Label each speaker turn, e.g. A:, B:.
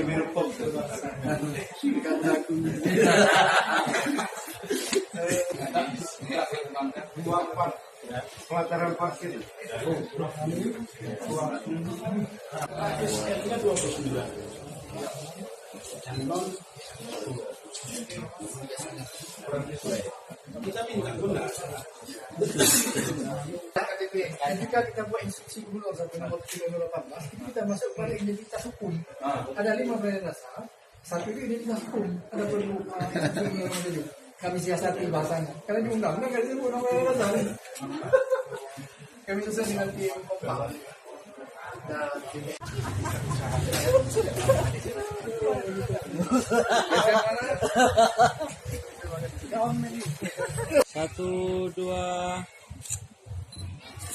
A: biru pop. Pelataran parkir. Kita minta guna. Jika kita buat instruksi gubernur sampai nomor 18, kita masuk pada identitas hukum. Ada 5 varian dasar, satu itu identitas hukum. Ada perlu kami siasati bahasanya. Karena di undang-undang kan itu undang varian dasar. Kami susun dengan tim kompak.
B: Satu, dua.